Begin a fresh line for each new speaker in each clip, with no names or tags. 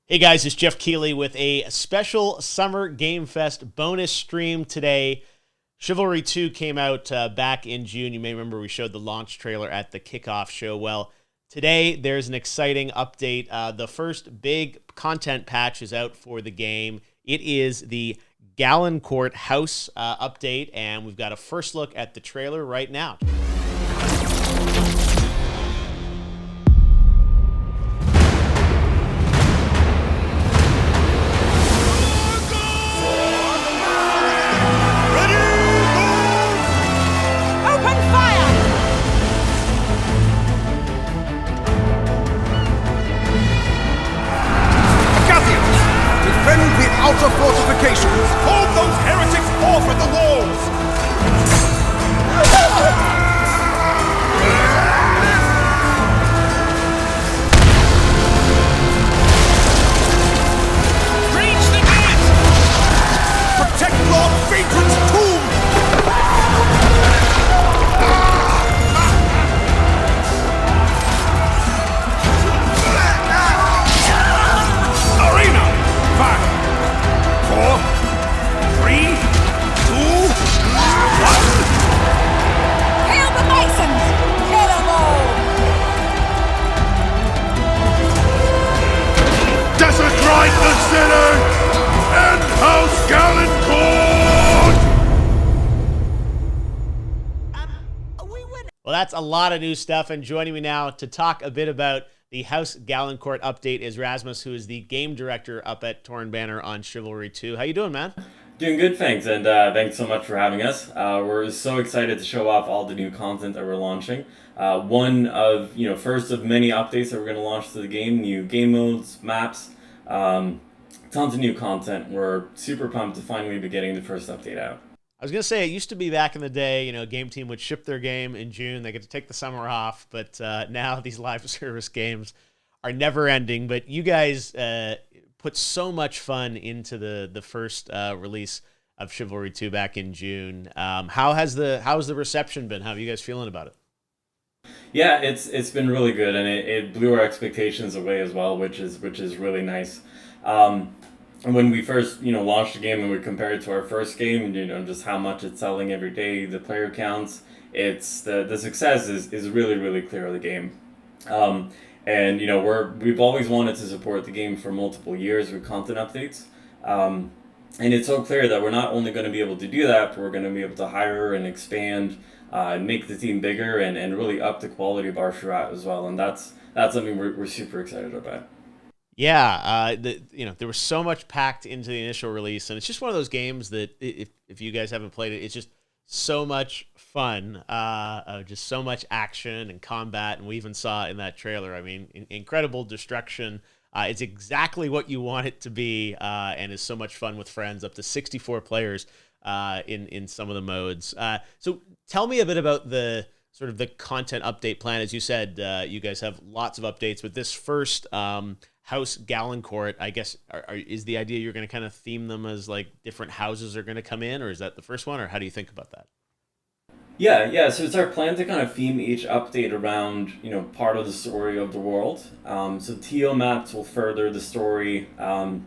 Hey guys, it's Geoff Keighley with a special Summer Game Fest bonus stream today. Chivalry II came out back in June. You may remember we showed the launch trailer at the kickoff show. Well, today there's an exciting update. The first big content patch is out for the game. It is the Galencourt House update, and we've got a first look at the trailer right now.
Outer fortifications! Hold those heretics off at the walls! Reach the gate! Protect Lord Phaedron's tomb! Arena! Fire! 4, 3, 2, 1.
Hail the Masons! Kill them all!
Desecrate the city! And House Galencourt!
Well, that's a lot of new stuff, and joining me now to talk a bit about the House Galencourt update is Rasmus, who is the game director up at Torn Banner on Chivalry II. How you doing, man?
Doing good, thanks, and thanks so much for having us. We're so excited to show off all the new content that we're launching. First of many updates that we're going to launch to the game, new game modes, maps, tons of new content. We're super pumped to finally be getting the first update out.
I was going to say, it used to be back in the day, a game team would ship their game in June. They get to take the summer off, but now these live service games are never ending. But you guys put so much fun into the first release of Chivalry 2 back in June. How's the reception been? How are you guys feeling about it?
Yeah, it's been really good, and it blew our expectations away as well, which is really nice. When we first, launched the game and we compared it to our first game, just how much it's selling every day, the player counts, it's the success is really, really clear of the game. We've always wanted to support the game for multiple years with content updates. And it's so clear that we're not only going to be able to do that, but we're going to be able to hire and expand, and make the team bigger and really up the quality of our Shirat as well. And that's something we're super excited about.
Yeah, there was so much packed into the initial release, and it's just one of those games that if you guys haven't played it, it's just so much fun, just so much action and combat, and we even saw in that trailer, incredible destruction. It's exactly what you want it to be, and is so much fun with friends, up to 64 players in some of the modes. So tell me a bit about the sort of the content update plan. As you said, you guys have lots of updates with this first House Galencourt. I guess is the idea you're going to kind of theme them as like different houses are going to come in, or is that the first one, or how do you think about that?
Yeah. So it's our plan to kind of theme each update around part of the story of the world. So TO maps will further the story of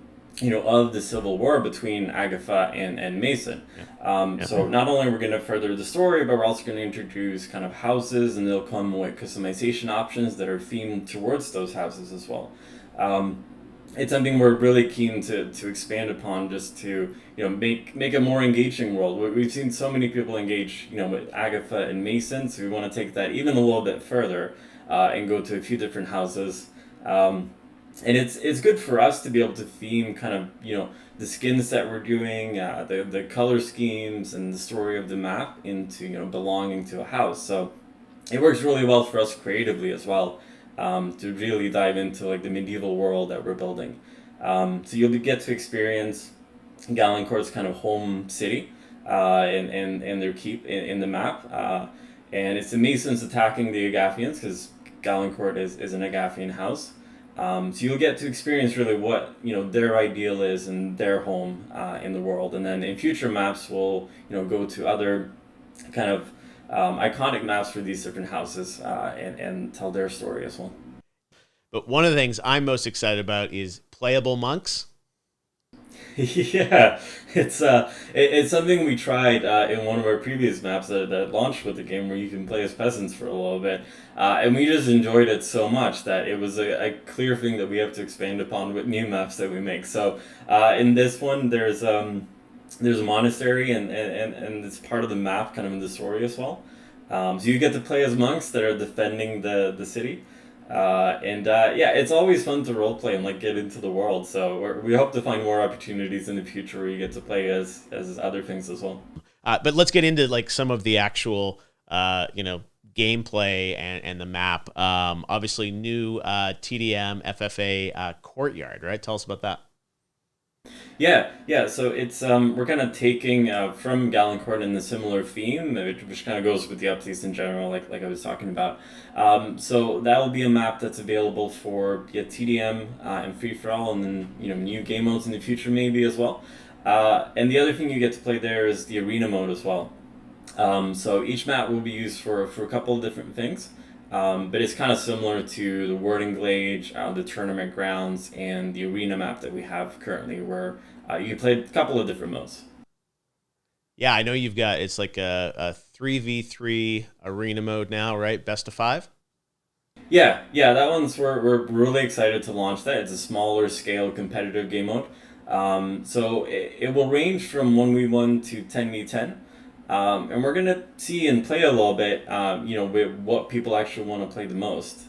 the civil war between Agatha and Mason. So not only are we going to further the story, but we're also going to introduce kind of houses, and they'll come with customization options that are themed towards those houses as well. It's something we're really keen to expand upon, just to make a more engaging world. We've seen so many people engage with Agatha and Mason, so we want to take that even a little bit further and go to a few different houses. And it's good for us to be able to theme kind of the skins that we're doing, the color schemes, and the story of the map into belonging to a house. So it works really well for us creatively as well. To really dive into like the medieval world that we're building. So you'll get to experience Galencourt's kind of home city and their keep in the map. And it's the Masons attacking the Agathians, because Galencourt is an Agathian house. So you'll get to experience really what their ideal is and their home in the world. And then in future maps, we'll go to other kind of iconic maps for these different houses and tell their story as well.
But one of the things I'm most excited about is playable monks.
Yeah, it's something we tried in one of our previous maps that launched with the game, where you can play as peasants for a little bit, and we just enjoyed it so much that it was a clear thing that we have to expand upon with new maps that we make. So in this one, there's a monastery, and it's part of the map, kind of in the story as well. So you get to play as monks that are defending the city. Yeah, it's always fun to roleplay and like get into the world. So we hope to find more opportunities in the future where you get to play as other things as well.
But let's get into like some of the actual, gameplay and the map. Obviously, new TDM FFA courtyard, right? Tell us about that.
Yeah. So it's we're kind of taking from Galencourt in the similar theme, which kind of goes with the updates in general, like I was talking about. So that will be a map that's available for TDM and free for all, and then new game modes in the future maybe as well. And the other thing you get to play there is the arena mode as well. So each map will be used for a couple of different things. But it's kind of similar to the Wording Glade, the tournament grounds, and the arena map that we have currently, where you can play a couple of different modes.
Yeah, I know you've got, it's like a 3v3 arena mode now, right? Best of 5?
Yeah, that one's, we're really excited to launch that. It's a smaller scale competitive game mode. So it will range from 1v1 to 10v10. And we're going to see and play a little bit, with what people actually want to play the most.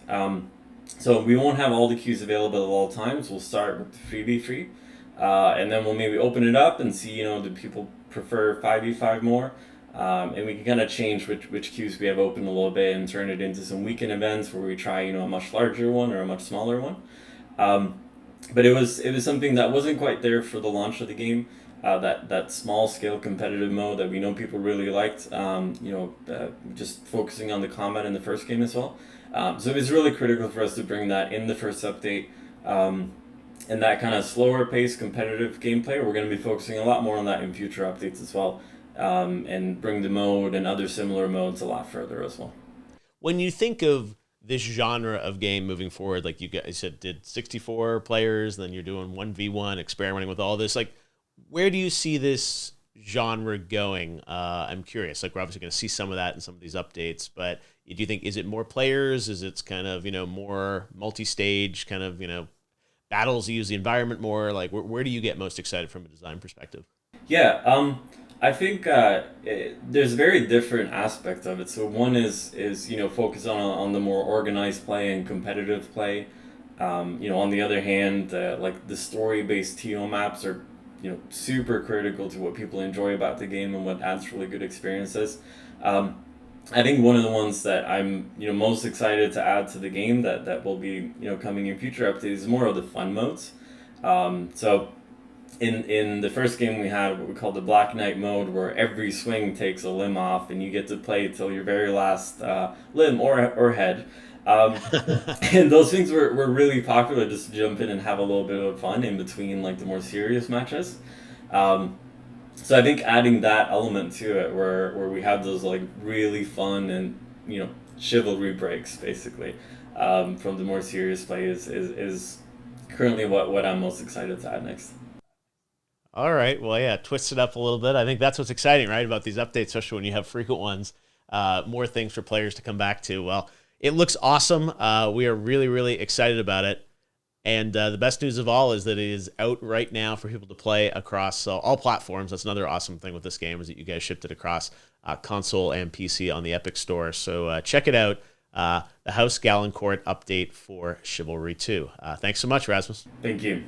So we won't have all the queues available at all times. We'll start with the 3v3, and then we'll maybe open it up and see, do people prefer 5v5 more? And we can kind of change which queues we have open a little bit and turn it into some weekend events where we try, a much larger one or a much smaller one. But it was something that wasn't quite there for the launch of the game. That small scale competitive mode that we know people really liked, just focusing on the combat in the first game as well. So it was really critical for us to bring that in the first update, and that kind of slower paced competitive gameplay. We're going to be focusing a lot more on that in future updates as well, and bring the mode and other similar modes a lot further as well.
When you think of this genre of game moving forward, like you guys said, did 64 players, then you're doing 1v1, experimenting with all this, like, where do you see this genre going? I'm curious. Like, we're obviously going to see some of that in some of these updates, but do you think, is it more players? Is it kind of, more multi-stage kind of, battles, use the environment more? Like, where do you get most excited from a design perspective?
Yeah, I think there's very different aspects of it. So one is focus on the more organized play and competitive play. On the other hand, like the story-based TO maps are super critical to what people enjoy about the game and what adds really good experiences. I think one of the ones that I'm most excited to add to the game that will be coming in future updates is more of the fun modes. So in the first game we had what we call the Black Knight mode, where every swing takes a limb off and you get to play till your very last limb or head. And those things were really popular, just to jump in and have a little bit of fun in between like the more serious matches. So I think adding that element to it, where we have those like really fun and chivalry breaks basically, from the more serious play is currently what I'm most excited to add next.
All right. Well, yeah, twist it up a little bit. I think that's what's exciting, right, about these updates, especially when you have frequent ones, more things for players to come back to. Well, it looks awesome. We are really, really excited about it. And the best news of all is that it is out right now for people to play across all platforms. That's another awesome thing with this game, is that you guys shipped it across console and PC on the Epic Store. So check it out. The House Galencourt update for Chivalry II. Thanks so much, Rasmus.
Thank you.